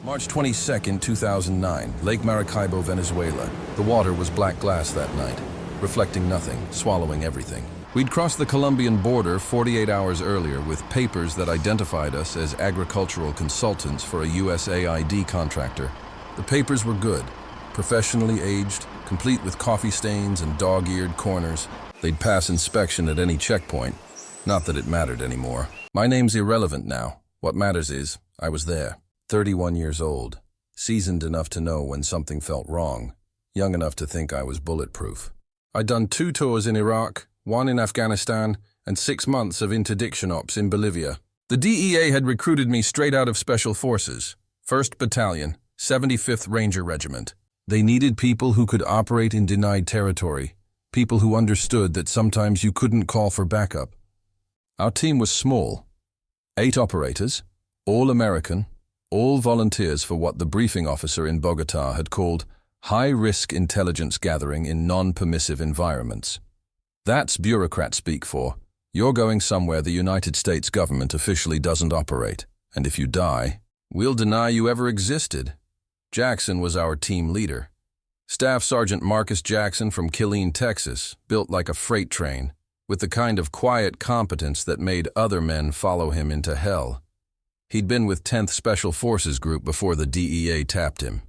March 22, 2009, Lake Maracaibo, Venezuela. The water was black glass that night, reflecting nothing, swallowing everything. We'd crossed the Colombian border 48 hours earlier with papers that identified us as agricultural consultants for a USAID contractor. The papers were good, professionally aged, complete with coffee stains and dog-eared corners. They'd pass inspection at any checkpoint. Not that it mattered anymore. My name's irrelevant now. What matters is, I was there. 31 years old, seasoned enough to know when something felt wrong, young enough to think I was bulletproof. I'd done 2 tours in Iraq, 1 in Afghanistan, and 6 months of interdiction ops in Bolivia. The DEA had recruited me straight out of Special Forces, 1st Battalion, 75th Ranger Regiment. They needed people who could operate in denied territory, people who understood that sometimes you couldn't call for backup. Our team was small, 8 operators, all American, all volunteers for what the briefing officer in Bogota had called high-risk intelligence gathering in non-permissive environments. That's bureaucrat speak for, you're going somewhere the United States government officially doesn't operate, and if you die, we'll deny you ever existed. Jackson was our team leader. Staff Sergeant Marcus Jackson from Killeen, Texas, built like a freight train, with the kind of quiet competence that made other men follow him into hell. He'd been with 10th Special Forces Group before the DEA tapped him.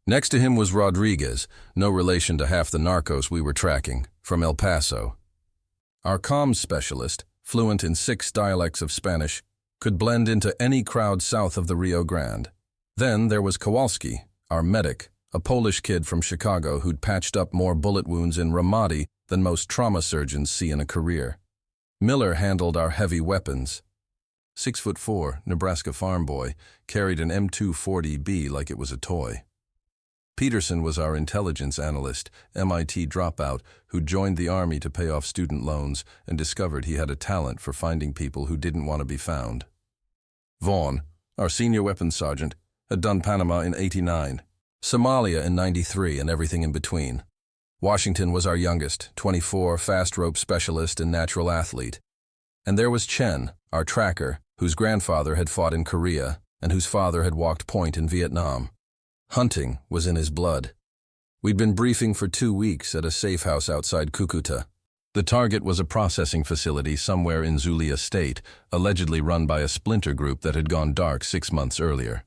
Next to him was Rodriguez, no relation to half the narcos we were tracking, from El Paso. Our comms specialist, fluent in 6 dialects of Spanish, could blend into any crowd south of the Rio Grande. Then there was Kowalski, our medic, a Polish kid from Chicago who'd patched up more bullet wounds in Ramadi than most trauma surgeons see in a career. Miller handled our heavy weapons. 6'4", Nebraska farm boy, carried an M240B like it was a toy. Peterson was our intelligence analyst, MIT dropout, who joined the Army to pay off student loans and discovered he had a talent for finding people who didn't want to be found. Vaughn, our senior weapons sergeant, had done Panama in '89, Somalia in '93, and everything in between. Washington was our youngest, 24, fast rope specialist and natural athlete. And there was Chen, our tracker, whose grandfather had fought in Korea and whose father had walked point in Vietnam. Hunting was in his blood. We'd been briefing for 2 weeks at a safe house outside Cucuta. The target was a processing facility somewhere in Zulia State, allegedly run by a splinter group that had gone dark 6 months earlier.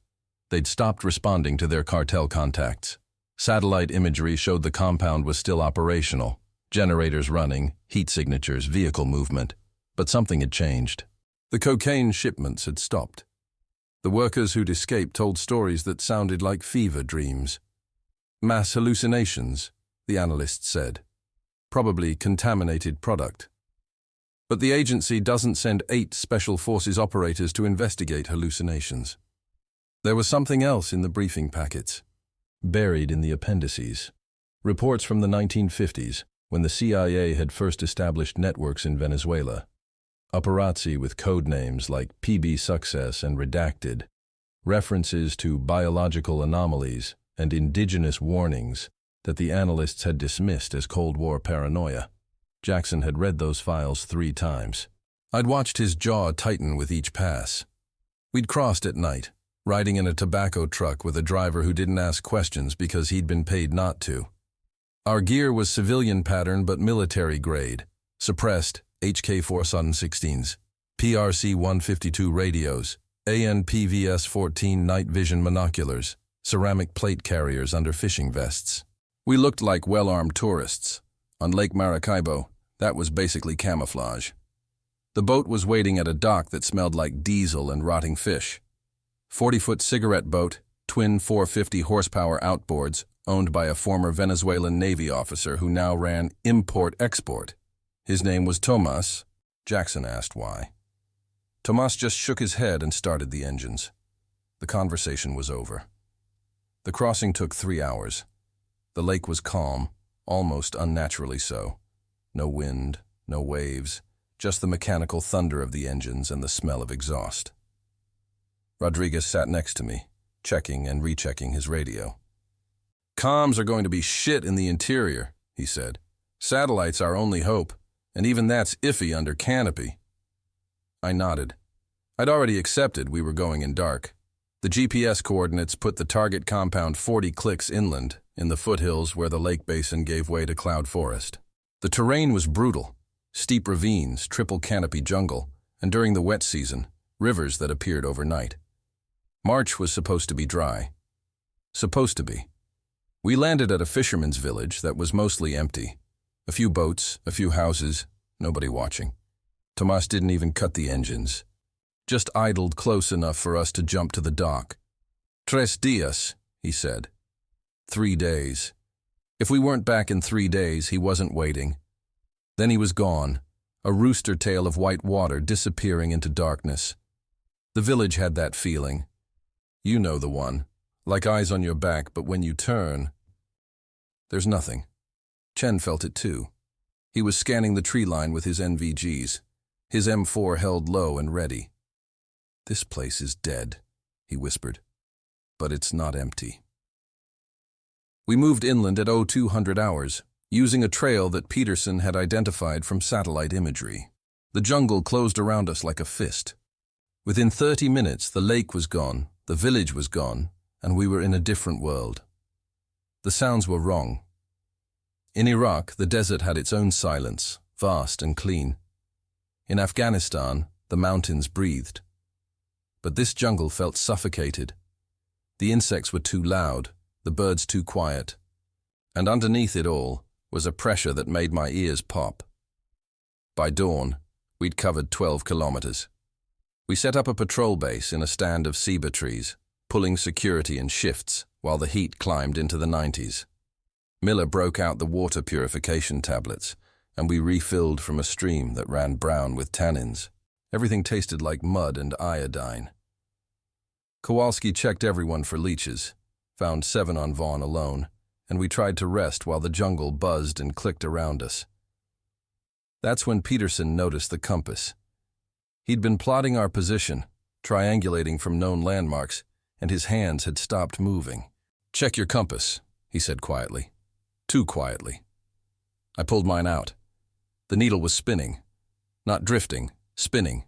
They'd stopped responding to their cartel contacts. Satellite imagery showed the compound was still operational, generators running, heat signatures, vehicle movement. But something had changed. The cocaine shipments had stopped. The workers who'd escaped told stories that sounded like fever dreams. Mass hallucinations, the analysts said. Probably contaminated product. But the agency doesn't send 8 Special Forces operators to investigate hallucinations. There was something else in the briefing packets, buried in the appendices. Reports from the 1950s, when the CIA had first established networks in Venezuela. Paparazzi with code names like PB Success and Redacted, references to biological anomalies and indigenous warnings that the analysts had dismissed as Cold War paranoia. Jackson had read those files 3 times. I'd watched his jaw tighten with each pass. We'd crossed at night, riding in a tobacco truck with a driver who didn't ask questions because he'd been paid not to. Our gear was civilian pattern but military grade, suppressed HK4 Sun 16s, PRC 152 radios, ANPVS 14 night vision monoculars, ceramic plate carriers under fishing vests. We looked like well-armed tourists. On Lake Maracaibo, that was basically camouflage. The boat was waiting at a dock that smelled like diesel and rotting fish. 40-foot cigarette boat, twin 450 horsepower outboards, owned by a former Venezuelan Navy officer who now ran import-export. His name was Tomas. Jackson asked why. Tomas just shook his head and started the engines. The conversation was over. The crossing took 3 hours. The lake was calm, almost unnaturally so. No wind, no waves, just the mechanical thunder of the engines and the smell of exhaust. Rodriguez sat next to me, checking and rechecking his radio. "Comms are going to be shit in the interior," he said. "Satellite's our only hope. And even that's iffy under canopy." I nodded. I'd already accepted we were going in dark. The GPS coordinates put the target compound 40 clicks inland, in the foothills where the lake basin gave way to cloud forest. The terrain was brutal. Steep ravines, triple canopy jungle, and during the wet season, rivers that appeared overnight. March was supposed to be dry. Supposed to be. We landed at a fisherman's village that was mostly empty. A few boats, a few houses, nobody watching. Tomas didn't even cut the engines. Just idled close enough for us to jump to the dock. 3 días, he said. 3 days. If we weren't back in 3 days, he wasn't waiting. Then he was gone, a rooster tail of white water disappearing into darkness. The village had that feeling. You know the one, like eyes on your back, but when you turn, there's nothing. Chen felt it too. He was scanning the tree line with his NVGs, his M4 held low and ready. This place is dead, he whispered, but it's not empty. We moved inland at 0200 hours, using a trail that Peterson had identified from satellite imagery. The jungle closed around us like a fist. Within 30 minutes, the lake was gone, the village was gone, and we were in a different world. The sounds were wrong. In Iraq, the desert had its own silence, vast and clean. In Afghanistan, the mountains breathed. But this jungle felt suffocated. The insects were too loud, the birds too quiet. And underneath it all was a pressure that made my ears pop. By dawn, we'd covered 12 kilometers. We set up a patrol base in a stand of ceiba trees, pulling security in shifts while the heat climbed into the 90s. Miller broke out the water purification tablets, and we refilled from a stream that ran brown with tannins. Everything tasted like mud and iodine. Kowalski checked everyone for leeches, found 7 on Vaughn alone, and we tried to rest while the jungle buzzed and clicked around us. That's when Peterson noticed the compass. He'd been plotting our position, triangulating from known landmarks, and his hands had stopped moving. "Check your compass," he said quietly. Too quietly. I pulled mine out. The needle was spinning. Not drifting, spinning.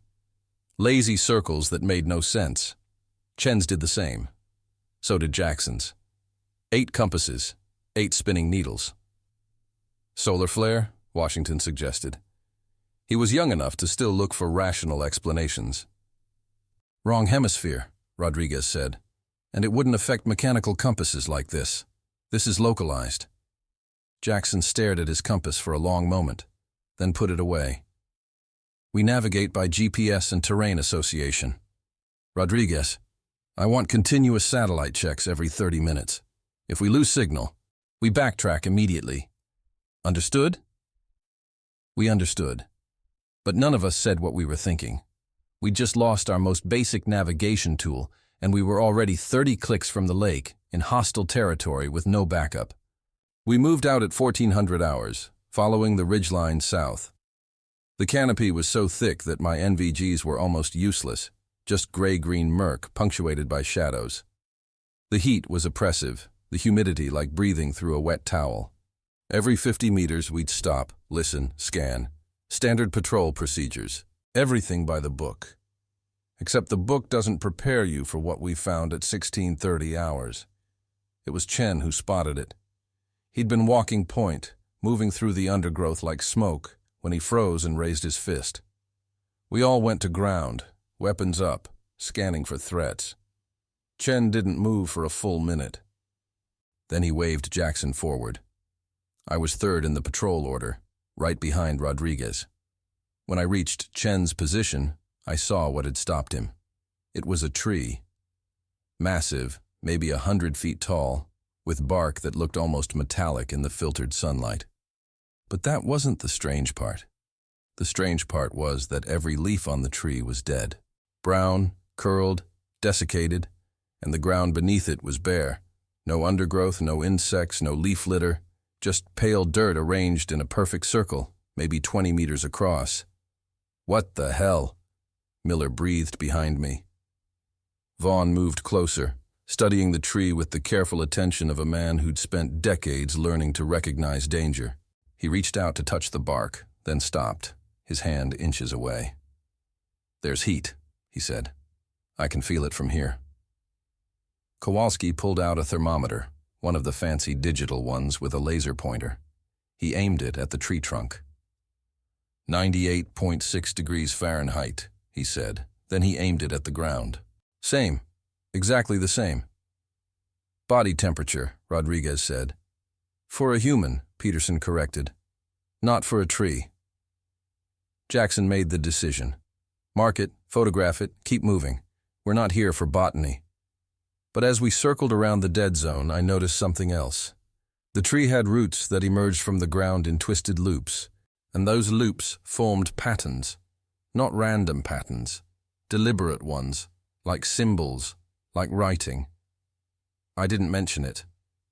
Lazy circles that made no sense. Chen's did the same. So did Jackson's. 8 compasses, 8 spinning needles. Solar flare, Washington suggested. He was young enough to still look for rational explanations. Wrong hemisphere, Rodriguez said, and it wouldn't affect mechanical compasses like this. This is localized. Jackson stared at his compass for a long moment, then put it away. We navigate by GPS and terrain association. Rodriguez, I want continuous satellite checks every 30 minutes. If we lose signal, we backtrack immediately. Understood? We understood. But none of us said what we were thinking. We just lost our most basic navigation tool, and we were already 30 clicks from the lake, in hostile territory with no backup. We moved out at 1400 hours, following the ridgeline south. The canopy was so thick that my NVGs were almost useless, just gray-green murk punctuated by shadows. The heat was oppressive, the humidity like breathing through a wet towel. Every 50 meters we'd stop, listen, scan. Standard patrol procedures. Everything by the book. Except the book doesn't prepare you for what we found at 1630 hours. It was Chen who spotted it. He'd been walking point, moving through the undergrowth like smoke, when he froze and raised his fist. We all went to ground, weapons up, scanning for threats. Chen didn't move for a full minute. Then he waved Jackson forward. I was third in the patrol order, right behind Rodriguez. When I reached Chen's position, I saw what had stopped him. It was a tree. Massive, maybe 100 feet tall, with bark that looked almost metallic in the filtered sunlight. But that wasn't the strange part. The strange part was that every leaf on the tree was dead. Brown, curled, desiccated, and the ground beneath it was bare. No undergrowth, no insects, no leaf litter, just pale dirt arranged in a perfect circle, maybe 20 meters across. What the hell? Miller breathed behind me. Vaughn moved closer, studying the tree with the careful attention of a man who'd spent decades learning to recognize danger. He reached out to touch the bark, then stopped, his hand inches away. There's heat, he said. I can feel it from here. Kowalski pulled out a thermometer, one of the fancy digital ones with a laser pointer. He aimed it at the tree trunk. 98.6 degrees Fahrenheit, he said. Then he aimed it at the ground. Same. Exactly the same. Body temperature, Rodriguez said. For a human, Peterson corrected. Not for a tree. Jackson made the decision. Mark it, photograph it, keep moving. We're not here for botany. But as we circled around the dead zone, I noticed something else. The tree had roots that emerged from the ground in twisted loops, and those loops formed patterns. Not random patterns, deliberate ones, like symbols, like writing. I didn't mention it.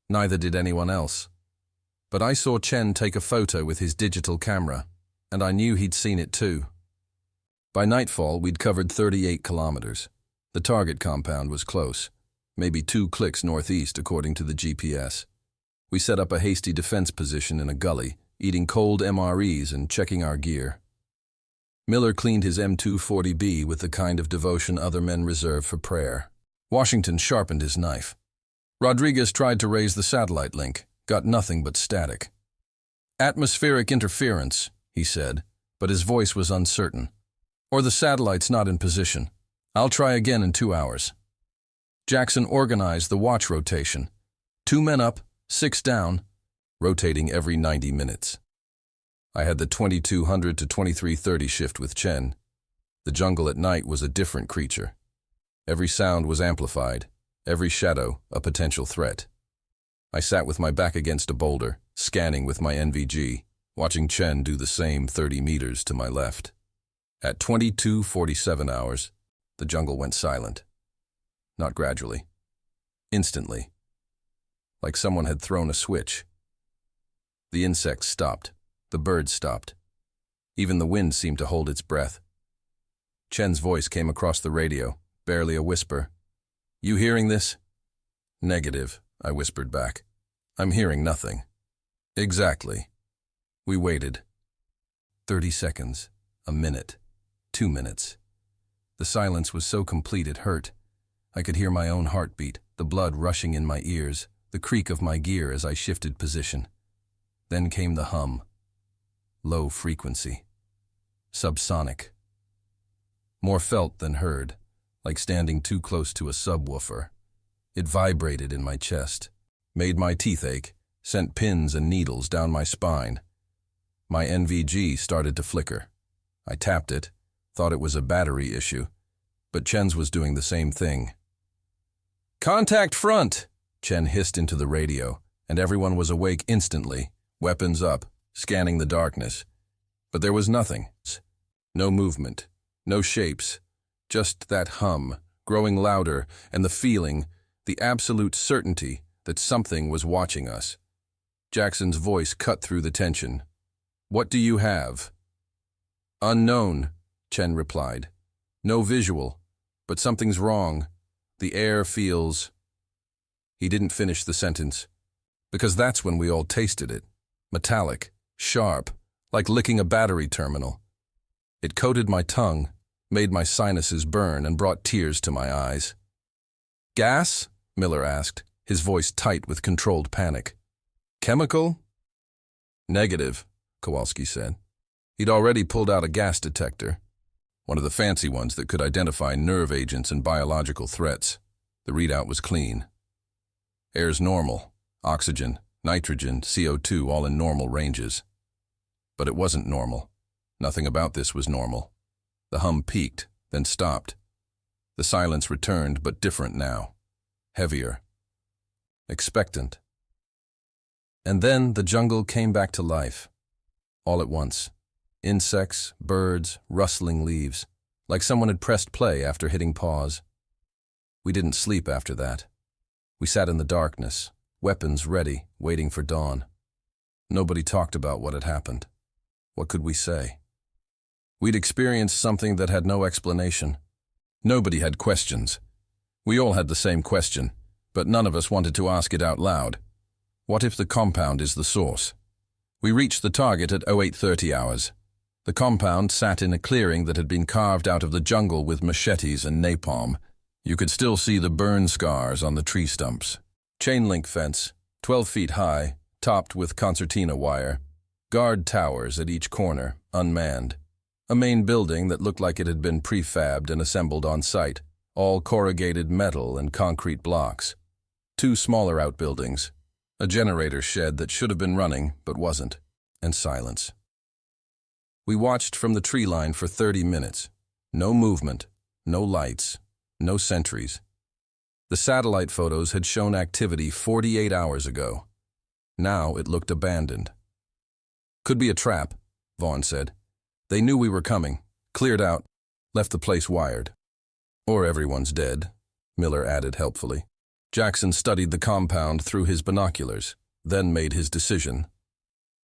Neither did anyone else. But I saw Chen take a photo with his digital camera, and I knew he'd seen it too. By nightfall, we'd covered 38 kilometers. The target compound was close, maybe 2 clicks northeast according to the GPS. We set up a hasty defense position in a gully, eating cold MREs and checking our gear. Miller cleaned his M240B with the kind of devotion other men reserve for prayer. Washington sharpened his knife. Rodriguez tried to raise the satellite link, got nothing but static. Atmospheric interference, he said, but his voice was uncertain. Or the satellite's not in position. I'll try again in 2 hours. Jackson organized the watch rotation. 2 men up, 6 down, rotating every 90 minutes. I had the 2200 to 2330 shift with Chen. The jungle at night was a different creature. Every sound was amplified, every shadow a potential threat. I sat with my back against a boulder, scanning with my NVG, watching Chen do the same 30 meters to my left. At 22:47 hours, the jungle went silent. Not gradually. Instantly. Like someone had thrown a switch. The insects stopped. The birds stopped. Even the wind seemed to hold its breath. Chen's voice came across the radio, barely a whisper. "You hearing this?" "Negative," I whispered back. "I'm hearing nothing." "Exactly." We waited. 30 seconds, a minute, 2 minutes. The silence was so complete it hurt. I could hear my own heartbeat, the blood rushing in my ears, the creak of my gear as I shifted position. Then came the hum. Low frequency. Subsonic. More felt than heard, like standing too close to a subwoofer. It vibrated in my chest, made my teeth ache, sent pins and needles down my spine. My NVG started to flicker. I tapped it, thought it was a battery issue, but Chen's was doing the same thing. "Contact front!" Chen hissed into the radio, and everyone was awake instantly, weapons up, scanning the darkness. But there was nothing. No movement, no shapes, just that hum, growing louder, and the feeling, the absolute certainty that something was watching us. Jackson's voice cut through the tension. "What do you have?" "Unknown," Chen replied. "No visual, but something's wrong. The air feels—" He didn't finish the sentence, because that's when we all tasted it. Metallic, sharp, like licking a battery terminal. It coated my tongue, made my sinuses burn, and brought tears to my eyes. "Gas?" Miller asked, his voice tight with controlled panic. "Chemical?" "Negative," Kowalski said. He'd already pulled out a gas detector, one of the fancy ones that could identify nerve agents and biological threats. The readout was clean. Air's normal. Oxygen, nitrogen, CO2 all in normal ranges. But it wasn't normal. Nothing about this was normal. The hum peaked, then stopped. The silence returned, but different now. Heavier. Expectant. And then the jungle came back to life. All at once. Insects, birds, rustling leaves. Like someone had pressed play after hitting pause. We didn't sleep after that. We sat in the darkness, weapons ready, waiting for dawn. Nobody talked about what had happened. What could we say? We'd experienced something that had no explanation. Nobody had questions. We all had the same question, but none of us wanted to ask it out loud. What if the compound is the source? We reached the target at 0830 hours. The compound sat in a clearing that had been carved out of the jungle with machetes and napalm. You could still see the burn scars on the tree stumps. Chain link fence, 12 feet high, topped with concertina wire. Guard towers at each corner, unmanned. A main building that looked like it had been prefabbed and assembled on site, all corrugated metal and concrete blocks. 2 smaller outbuildings, a generator shed that should have been running but wasn't, and silence. We watched from the tree line for 30 minutes. No movement, no lights, no sentries. The satellite photos had shown activity 48 hours ago. Now it looked abandoned. Could be a trap, Vaughn said. They knew we were coming, cleared out, left the place wired. Or everyone's dead, Miller added helpfully. Jackson studied the compound through his binoculars, then made his decision.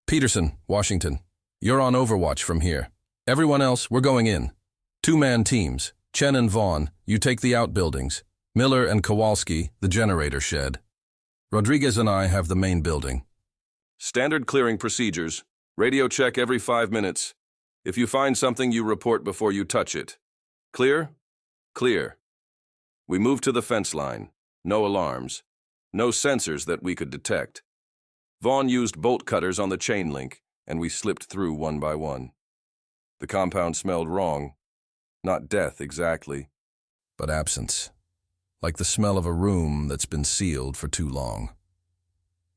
Peterson, Washington, you're on overwatch from here. Everyone else, we're going in. 2-man teams. Chen and Vaughn, you take the outbuildings. Miller and Kowalski, the generator shed. Rodriguez and I have the main building. Standard clearing procedures. Radio check every 5 minutes. If you find something, you report before you touch it. Clear? Clear. We moved to the fence line. No alarms. No sensors that we could detect. Vaughn used bolt cutters on the chain link, and we slipped through one by one. The compound smelled wrong. Not death exactly, but absence. Like the smell of a room that's been sealed for too long.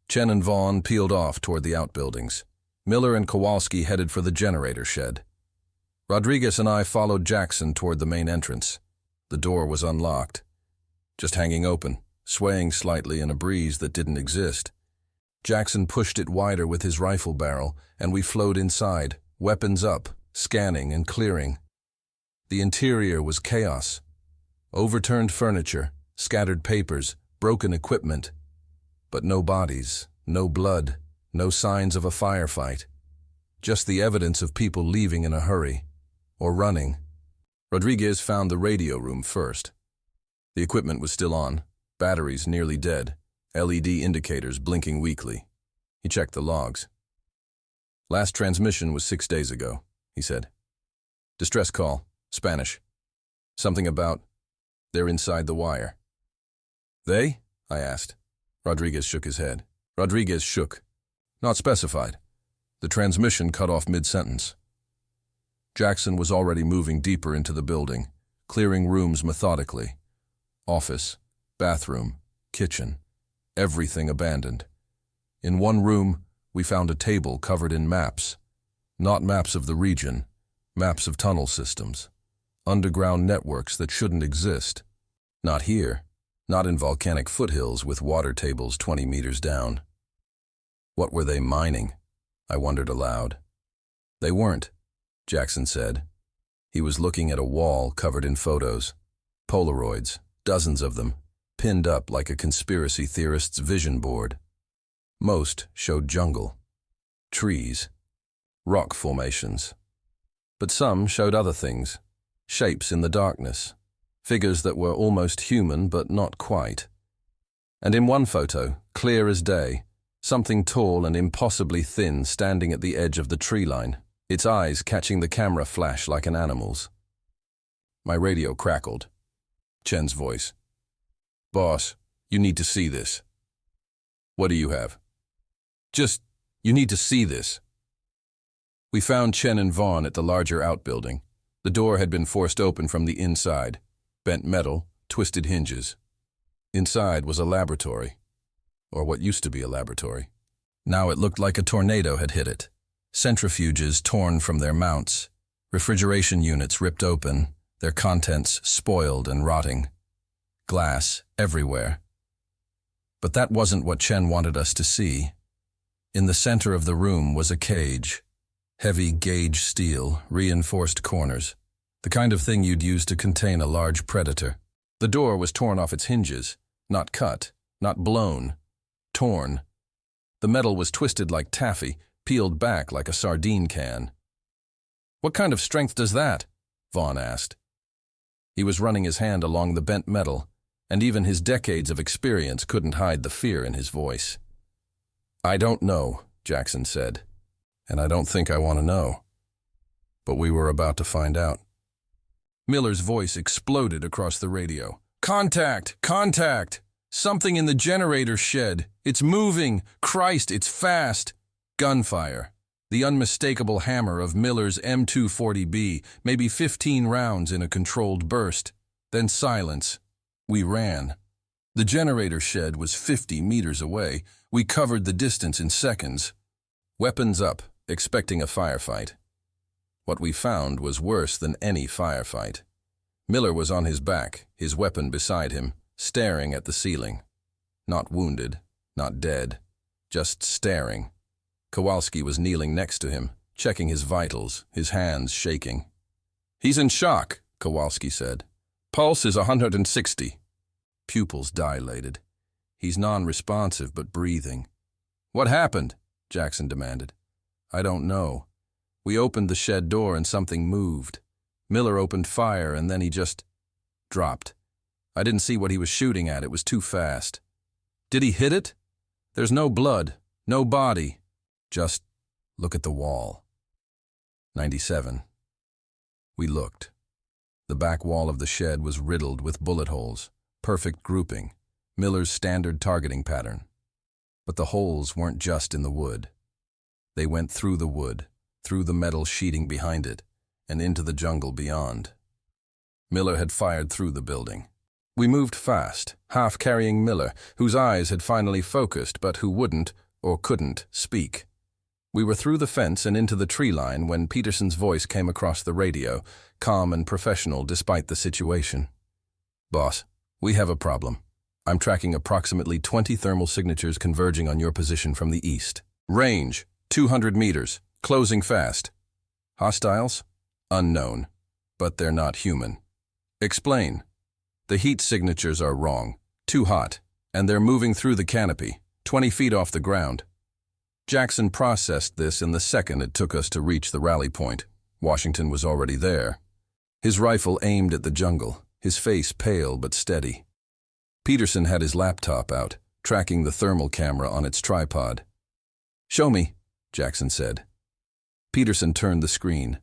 Chen and Vaughn peeled off toward the outbuildings. Miller and Kowalski headed for the generator shed. Rodriguez and I followed Jackson toward the main entrance. The door was unlocked, just hanging open, swaying slightly in a breeze that didn't exist. Jackson pushed it wider with his rifle barrel, and we flowed inside, weapons up, scanning and clearing. The interior was chaos. Overturned furniture, scattered papers, broken equipment. But no bodies, no blood, no signs of a firefight. Just the evidence of people leaving in a hurry, or running. Rodriguez found the radio room first. The equipment was still on, batteries nearly dead, LED indicators blinking weakly. He checked the logs. Last transmission was 6 days ago, he said. Distress call, Spanish. Something about, they're inside the wire. They? I asked. Rodriguez shook his head. Rodriguez shook. Not specified. The transmission cut off mid-sentence. Jackson was already moving deeper into the building, clearing rooms methodically. Office, bathroom, kitchen, everything abandoned. In one room, we found a table covered in maps. Not maps of the region, maps of tunnel systems. Underground networks that shouldn't exist. Not here, not in volcanic foothills with water tables 20 meters down. What were they mining? I wondered aloud. They weren't, Jackson said. He was looking at a wall covered in photos. Polaroids, dozens of them, pinned up like a conspiracy theorist's vision board. Most showed jungle, trees, rock formations. But some showed other things, shapes in the darkness, figures that were almost human but not quite. And in one photo, clear as day, something tall and impossibly thin standing at the edge of the tree line, its eyes catching the camera flash like an animal's. My radio crackled. Chen's voice. Boss, you need to see this. What do you have? You need to see this. We found Chen and Vaughn at the larger outbuilding. The door had been forced open from the inside. Bent metal, twisted hinges. Inside was a laboratory. Or what used to be a laboratory. Now it looked like a tornado had hit it. Centrifuges torn from their mounts. Refrigeration units ripped open, their contents spoiled and rotting. Glass everywhere. But that wasn't what Chen wanted us to see. In the center of the room was a cage. Heavy gauge steel, reinforced corners. The kind of thing you'd use to contain a large predator. The door was torn off its hinges. Not cut, not blown. Torn. The metal was twisted like taffy, peeled back like a sardine can. What kind of strength does that? Vaughn asked. He was running his hand along the bent metal, and even his decades of experience couldn't hide the fear in his voice. I don't know, Jackson said, and I don't think I want to know. But we were about to find out. Miller's voice exploded across the radio. Contact! Contact! Something in the generator shed. It's moving! Christ, it's fast! Gunfire. The unmistakable hammer of Miller's M240B, maybe 15 rounds in a controlled burst. Then silence. We ran. The generator shed was 50 meters away. We covered the distance in seconds. Weapons up, expecting a firefight. What we found was worse than any firefight. Miller was on his back, his weapon beside him, staring at the ceiling. Not wounded, not dead, just staring. Kowalski was kneeling next to him, checking his vitals, his hands shaking. "He's in shock," Kowalski said. "Pulse is 160. Pupils dilated. He's non-responsive but breathing. "What happened?" Jackson demanded. "I don't know. We opened the shed door and something moved. Miller opened fire and then he just dropped. I didn't see what he was shooting at. It was too fast." "Did he hit it?" "There's no blood, no body. Just look at the wall." 97. We looked. The back wall of the shed was riddled with bullet holes. Perfect grouping, Miller's standard targeting pattern. But the holes weren't just in the wood. They went through the wood, through the metal sheeting behind it, and into the jungle beyond. Miller had fired through the building. We moved fast, half carrying Miller, whose eyes had finally focused but who wouldn't or couldn't speak. We were through the fence and into the tree line when Peterson's voice came across the radio, calm and professional despite the situation. "Boss, we have a problem. I'm tracking approximately 20 thermal signatures converging on your position from the east. Range, 200 meters, closing fast. Hostiles? Unknown, but they're not human. Explain." "The heat signatures are wrong, too hot, and they're moving through the canopy, 20 feet off the ground." Jackson processed this in the second it took us to reach the rally point. Washington was already there. His rifle aimed at the jungle, his face pale but steady. Peterson had his laptop out, tracking the thermal camera on its tripod. "Show me," Jackson said. Peterson turned the screen.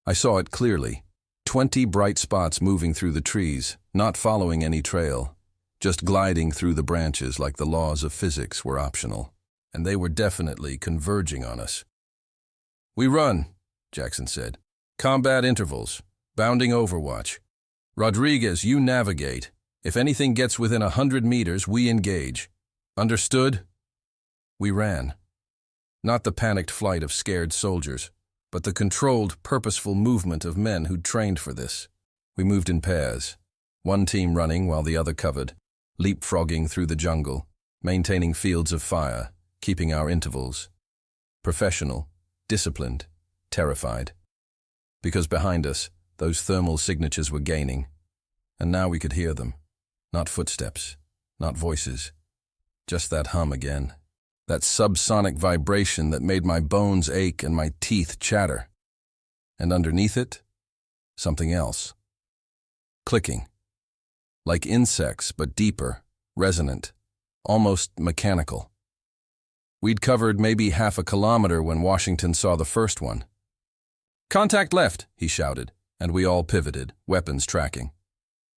I saw it clearly. 20 bright spots moving through the trees, not following any trail, just gliding through the branches like the laws of physics were optional. And they were definitely converging on us. "We run," Jackson said. "Combat intervals, bounding overwatch. Rodriguez, you navigate. If anything gets within 100 meters, we engage. Understood?" We ran. Not the panicked flight of scared soldiers, but the controlled, purposeful movement of men who'd trained for this. We moved in pairs, one team running while the other covered, leapfrogging through the jungle, maintaining fields of fire, keeping our intervals. Professional, disciplined, terrified. Because behind us, those thermal signatures were gaining. And now we could hear them. Not footsteps, not voices. Just that hum again. That subsonic vibration that made my bones ache and my teeth chatter. And underneath it, something else. Clicking. Like insects, but deeper, resonant, almost mechanical. We'd covered maybe half a kilometer when Washington saw the first one. "Contact left," he shouted, and we all pivoted, weapons tracking.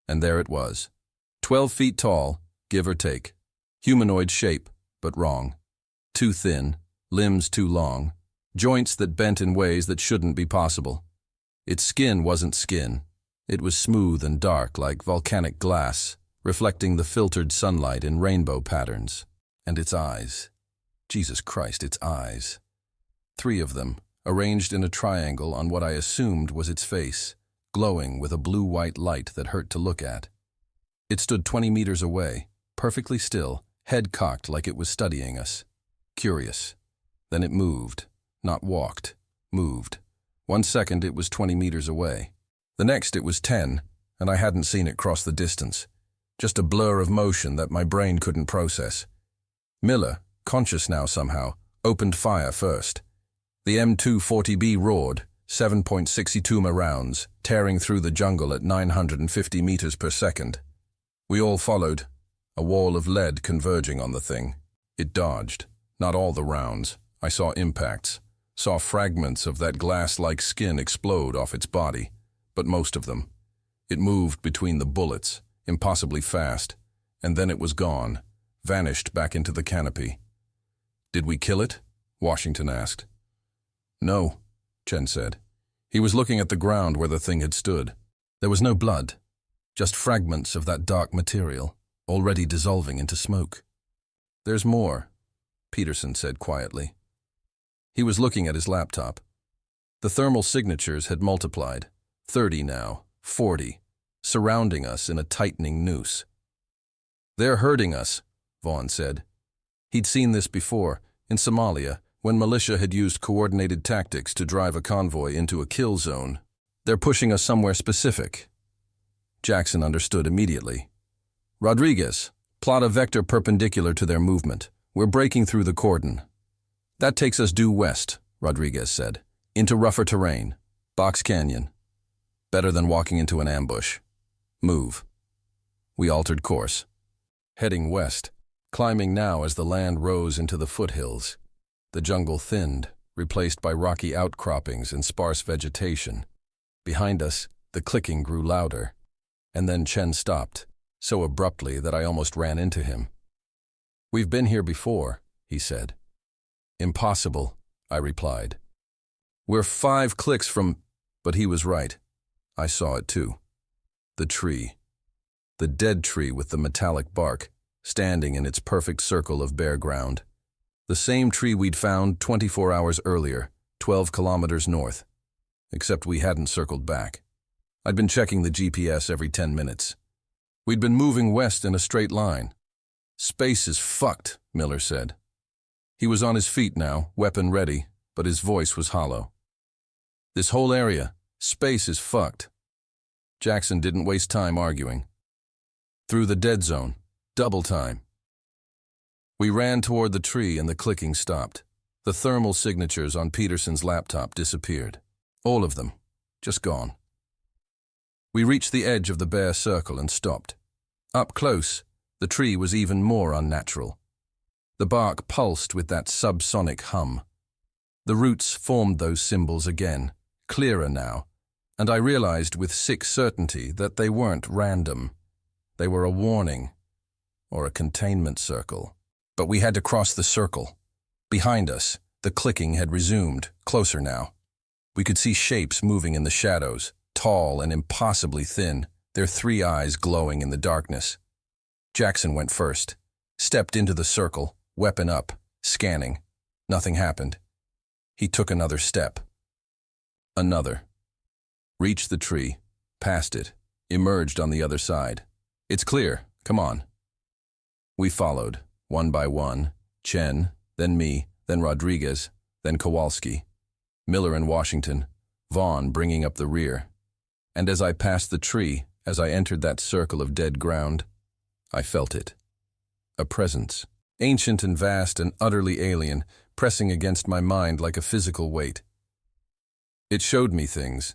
And there it was. 12 feet tall, give or take. Humanoid shape, but wrong. Too thin, limbs too long, joints that bent in ways that shouldn't be possible. Its skin wasn't skin. It was smooth and dark like volcanic glass, reflecting the filtered sunlight in rainbow patterns. And its eyes. Jesus Christ, its eyes. 3 of them, arranged in a triangle on what I assumed was its face, glowing with a blue-white light that hurt to look at. It stood 20 meters away, perfectly still, head cocked like it was studying us. Curious. Then it moved. Not walked. Moved. 1 second it was 20 meters away. The next it was 10, and I hadn't seen it cross the distance. Just a blur of motion that my brain couldn't process. Miller, conscious now somehow, opened fire first. The M240B roared, 7.62 rounds, tearing through the jungle at 950 meters per second. We all followed, a wall of lead converging on the thing. It dodged. Not all the rounds. I saw impacts, saw fragments of that glass-like skin explode off its body, but most of them. It moved between the bullets, impossibly fast, and then it was gone, vanished back into the canopy. "Did we kill it?" Washington asked. "No," Chen said. He was looking at the ground where the thing had stood. There was no blood, just fragments of that dark material, already dissolving into smoke. "There's more," Peterson said quietly. He was looking at his laptop. The thermal signatures had multiplied, 30 now, 40, surrounding us in a tightening noose. "They're hurting us," Vaughn said. He'd seen this before, in Somalia, when militia had used coordinated tactics to drive a convoy into a kill zone. "They're pushing us somewhere specific." Jackson understood immediately. "Rodriguez, plot a vector perpendicular to their movement. We're breaking through the cordon." "That takes us due west," Rodriguez said, "into rougher terrain. Box Canyon. Better than walking into an ambush. Move." We altered course, heading west, climbing now as the land rose into the foothills. The jungle thinned, replaced by rocky outcroppings and sparse vegetation. Behind us, the clicking grew louder. And then Chen stopped, so abruptly that I almost ran into him. "We've been here before," he said. "Impossible," I replied. "We're 5 clicks from—" But he was right. I saw it too. The tree. The dead tree with the metallic bark, standing in its perfect circle of bare ground. The same tree we'd found 24 hours earlier, 12 kilometers north. Except we hadn't circled back. I'd been checking the GPS every 10 minutes. We'd been moving west in a straight line. "Space is fucked," Miller said. He was on his feet now, weapon ready, but his voice was hollow. "This whole area, space is fucked." Jackson didn't waste time arguing. "Through the dead zone, double time." We ran toward the tree and the clicking stopped. The thermal signatures on Peterson's laptop disappeared. All of them, just gone. We reached the edge of the bare circle and stopped. Up close, the tree was even more unnatural. The bark pulsed with that subsonic hum. The roots formed those symbols again, clearer now, and I realized with sick certainty that they weren't random. They were a warning, or a containment circle. But we had to cross the circle. Behind us, the clicking had resumed, closer now. We could see shapes moving in the shadows, tall and impossibly thin, their 3 eyes glowing in the darkness. Jackson went first, stepped into the circle, weapon up, scanning. Nothing happened. He took another step. Another. Reached the tree, passed it, emerged on the other side. "It's clear, come on." We followed, one by one, Chen, then me, then Rodriguez, then Kowalski, Miller and Washington, Vaughn bringing up the rear. And as I passed the tree, as I entered that circle of dead ground, I felt it. A presence, ancient and vast and utterly alien, pressing against my mind like a physical weight. It showed me things.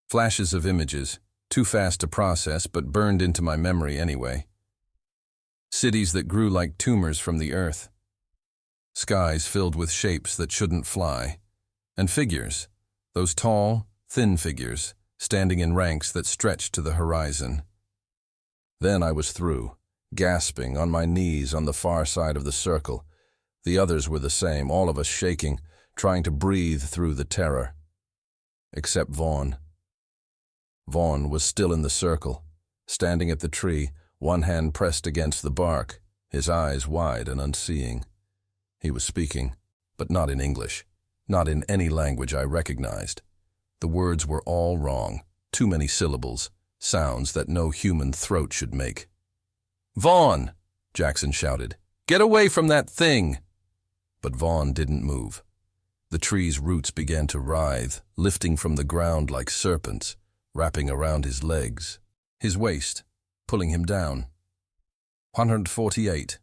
Flashes of images, too fast to process but burned into my memory anyway. Cities that grew like tumors from the earth. Skies filled with shapes that shouldn't fly. And figures, those tall, thin figures, standing in ranks that stretched to the horizon. Then I was through, gasping on my knees on the far side of the circle. The others were the same, all of us shaking, trying to breathe through the terror. Except Vaughn. Vaughn was still in the circle, standing at the tree, one hand pressed against the bark, his eyes wide and unseeing. He was speaking, but not in English, not in any language I recognized. The words were all wrong, too many syllables, sounds that no human throat should make. "Vaughn!" Jackson shouted. "Get away from that thing!" But Vaughn didn't move. The tree's roots began to writhe, lifting from the ground like serpents, wrapping around his legs, his waist, pulling him down. 148.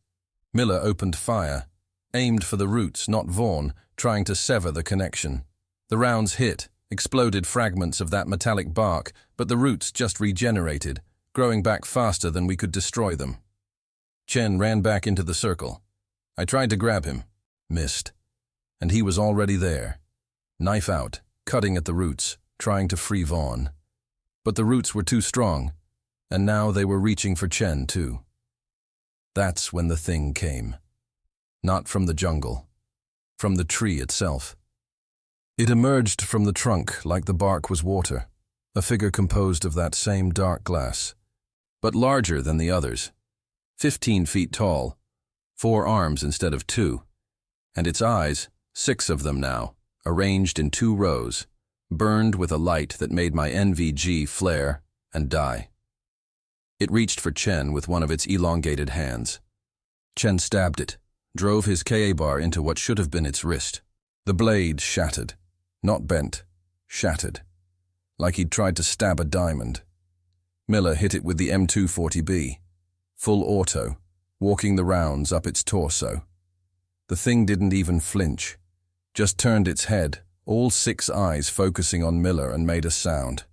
Miller opened fire, aimed for the roots, not Vaughn, trying to sever the connection. The rounds hit, exploded fragments of that metallic bark, but the roots just regenerated, growing back faster than we could destroy them. Chen ran back into the circle. I tried to grab him, missed, and he was already there, knife out, cutting at the roots, trying to free Vaughn. But the roots were too strong. And now they were reaching for Chen, too. That's when the thing came. Not from the jungle, from the tree itself. It emerged from the trunk like the bark was water, a figure composed of that same dark glass, but larger than the others, 15 feet tall, 4 arms instead of 2, and its eyes, 6 of them now, arranged in 2 rows, burned with a light that made my NVG flare and die. It reached for Chen with one of its elongated hands. Chen stabbed it, drove his KA bar into what should have been its wrist. The blade shattered, not bent, shattered, like he'd tried to stab a diamond. Miller hit it with the M240B, full auto, walking the rounds up its torso. The thing didn't even flinch, just turned its head, all 6 eyes focusing on Miller, and made a sound.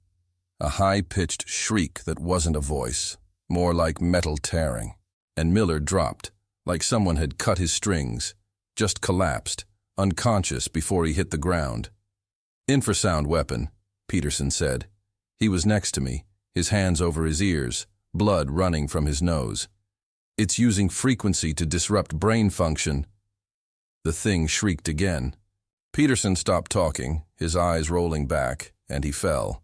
A high-pitched shriek that wasn't a voice, more like metal tearing. And Miller dropped, like someone had cut his strings, just collapsed, unconscious before he hit the ground. Infrasound weapon, Peterson said. He was next to me, his hands over his ears, blood running from his nose. It's using frequency to disrupt brain function. The thing shrieked again. Peterson stopped talking, his eyes rolling back, and he fell.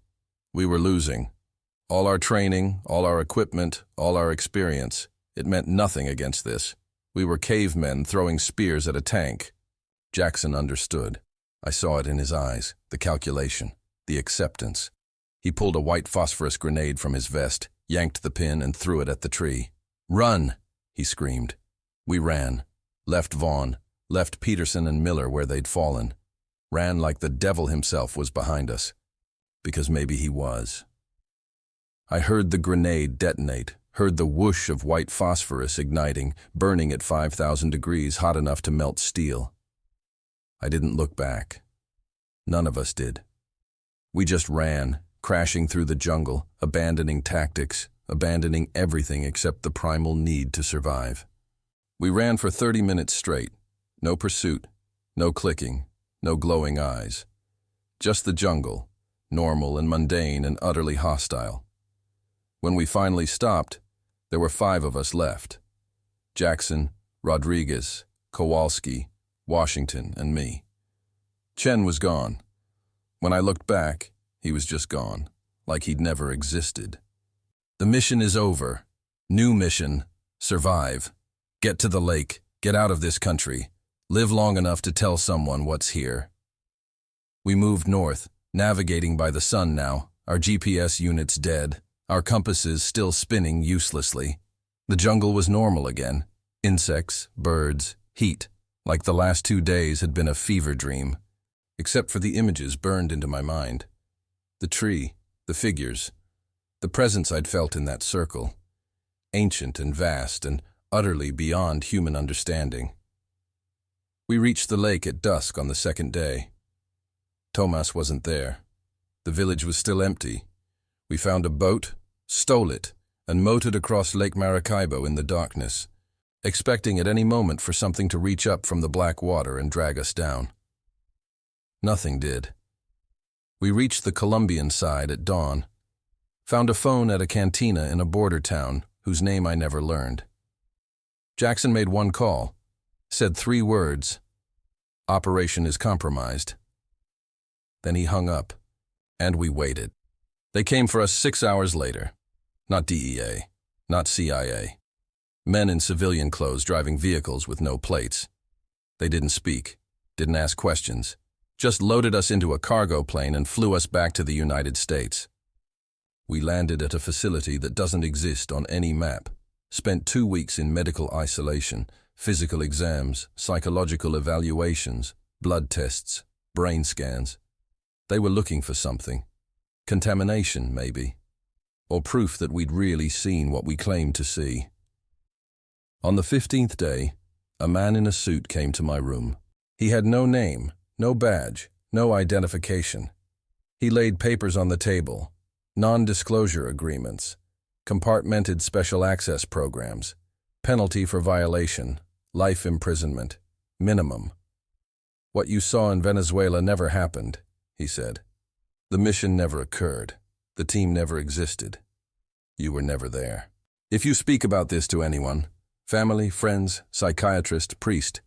We were losing. All our training, all our equipment, all our experience. It meant nothing against this. We were cavemen throwing spears at a tank. Jackson understood. I saw it in his eyes, the calculation, the acceptance. He pulled a white phosphorus grenade from his vest, yanked the pin, and threw it at the tree. "Run!" he screamed. We ran. Left Vaughn, left Peterson and Miller where they'd fallen. Ran like the devil himself was behind us. Because maybe he was. I heard the grenade detonate, heard the whoosh of white phosphorus igniting, burning at 5,000 degrees, hot enough to melt steel. I didn't look back. None of us did. We just ran, crashing through the jungle, abandoning tactics, abandoning everything except the primal need to survive. We ran for 30 minutes straight. No pursuit, no clicking, no glowing eyes. Just the jungle, normal and mundane and utterly hostile. When we finally stopped, there were 5 of us left. Jackson, Rodriguez, Kowalski, Washington, and me. Chen was gone. When I looked back, he was just gone, like he'd never existed. The mission is over. New mission. Survive. Get to the lake. Get out of this country. Live long enough to tell someone what's here. We moved north, navigating by the sun now, our GPS units dead, our compasses still spinning uselessly. The jungle was normal again. Insects, birds, heat, like the last 2 days had been a fever dream, except for the images burned into my mind. The tree, the figures, the presence I'd felt in that circle, ancient and vast and utterly beyond human understanding. We reached the lake at dusk on the 2nd day. Tomas wasn't there. The village was still empty. We found a boat, stole it, and motored across Lake Maracaibo in the darkness, expecting at any moment for something to reach up from the black water and drag us down. Nothing did. We reached the Colombian side at dawn, found a phone at a cantina in a border town whose name I never learned. Jackson made 1 call, said 3 words, "Operation is compromised." Then he hung up, and we waited. They came for us 6 hours later. Not DEA, not CIA. Men in civilian clothes driving vehicles with no plates. They didn't speak, didn't ask questions, just loaded us into a cargo plane and flew us back to the United States. We landed at a facility that doesn't exist on any map, spent 2 weeks in medical isolation, physical exams, psychological evaluations, blood tests, brain scans. They were looking for something. Contamination, maybe. Or proof that we'd really seen what we claimed to see. On the 15th day, a man in a suit came to my room. He had no name, no badge, no identification. He laid papers on the table, non-disclosure agreements, compartmented special access programs, penalty for violation, life imprisonment, minimum. "What you saw in Venezuela never happened," he said. "The mission never occurred. The team never existed. You were never there. If you speak about this to anyone, family, friends, psychiatrist, priest,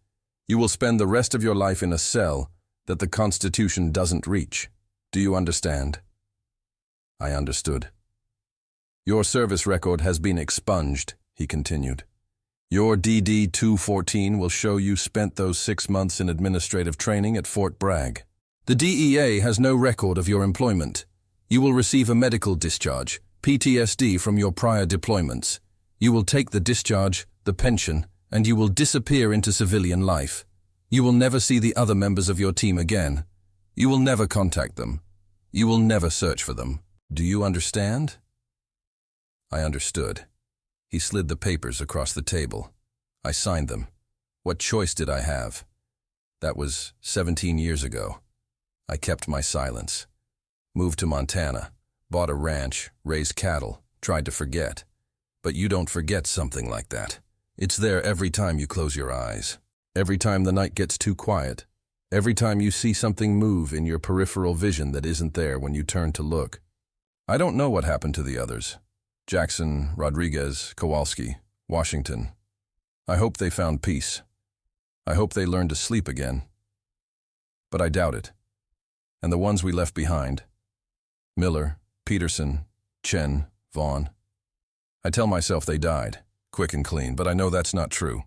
you will spend the rest of your life in a cell that the Constitution doesn't reach. Do you understand? I understood. Your service record has been expunged, he continued. Your DD-214 will show you spent those 6 months in administrative training at Fort Bragg. The DEA has no record of your employment. You will receive a medical discharge, PTSD from your prior deployments. You will take the discharge, the pension, and you will disappear into civilian life. You will never see the other members of your team again. You will never contact them. You will never search for them. Do you understand? I understood. He slid the papers across the table. I signed them. What choice did I have? That was 17 years ago. I kept my silence. Moved to Montana, bought a ranch, raised cattle, tried to forget. But you don't forget something like that. It's there every time you close your eyes. Every time the night gets too quiet. Every time you see something move in your peripheral vision that isn't there when you turn to look. I don't know what happened to the others. Jackson, Rodriguez, Kowalski, Washington. I hope they found peace. I hope they learned to sleep again. But I doubt it. And the ones we left behind, Miller, Peterson, Chen, Vaughn. I tell myself they died, quick and clean, but I know that's not true.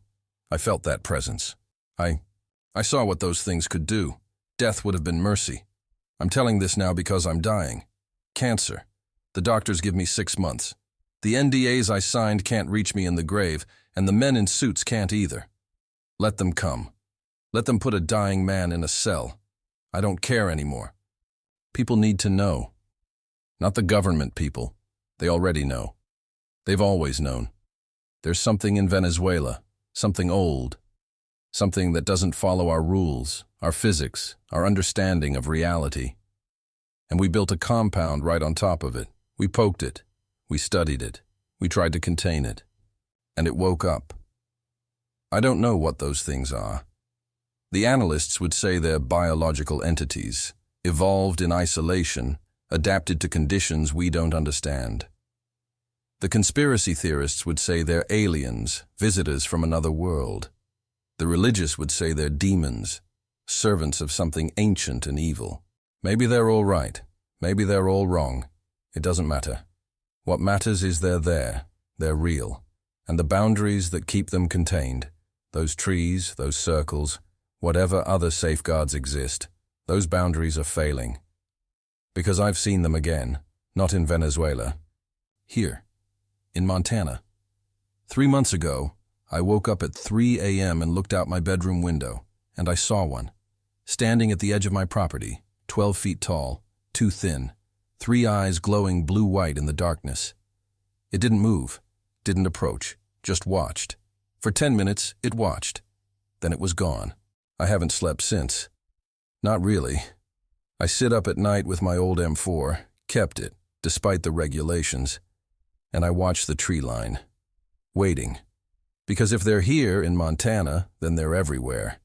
I felt that presence. I saw what those things could do. Death would have been mercy. I'm telling this now because I'm dying. Cancer. The doctors give me 6 months. The NDAs I signed can't reach me in the grave, and the men in suits can't either. Let them come. Let them put a dying man in a cell. I don't care anymore. People need to know. Not the government people. They already know. They've always known. There's something in Venezuela, something old, something that doesn't follow our rules, our physics, our understanding of reality. And we built a compound right on top of it. We poked it. We studied it. We tried to contain it. And it woke up. I don't know what those things are. The analysts would say they're biological entities, evolved in isolation, adapted to conditions we don't understand. The conspiracy theorists would say they're aliens, visitors from another world. The religious would say they're demons, servants of something ancient and evil. Maybe they're all right. Maybe they're all wrong. It doesn't matter. What matters is they're there. They're real. And the boundaries that keep them contained, those trees, those circles, whatever other safeguards exist, those boundaries are failing. Because I've seen them again, not in Venezuela. Here, in Montana. 3 months ago, I woke up at 3 a.m. and looked out my bedroom window, and I saw one, standing at the edge of my property, 12 feet tall, too thin, 3 eyes glowing blue-white in the darkness. It didn't move, didn't approach, just watched. For 10 minutes, it watched. Then it was gone. I haven't slept since. Not really. I sit up at night with my old M4, kept it, despite the regulations, and I watch the tree line, waiting. Because if they're here in Montana, then they're everywhere.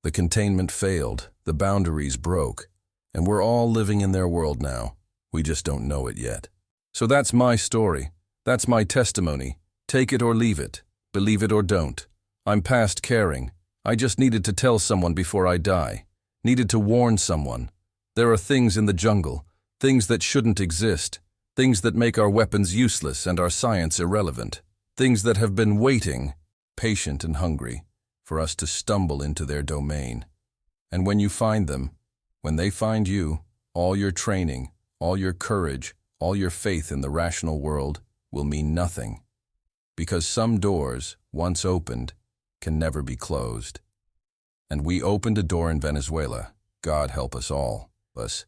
The containment failed, the boundaries broke, and we're all living in their world now. We just don't know it yet. So that's my story. That's my testimony. Take it or leave it. Believe it or don't. I'm past caring. I just needed to tell someone before I die. Needed to warn someone. There are things in the jungle, things that shouldn't exist, things that make our weapons useless and our science irrelevant, things that have been waiting, patient and hungry, for us to stumble into their domain. And when you find them, when they find you, all your training, all your courage, all your faith in the rational world will mean nothing. Because some doors, once opened, can never be closed. And we opened a door in Venezuela. God help us all. Us.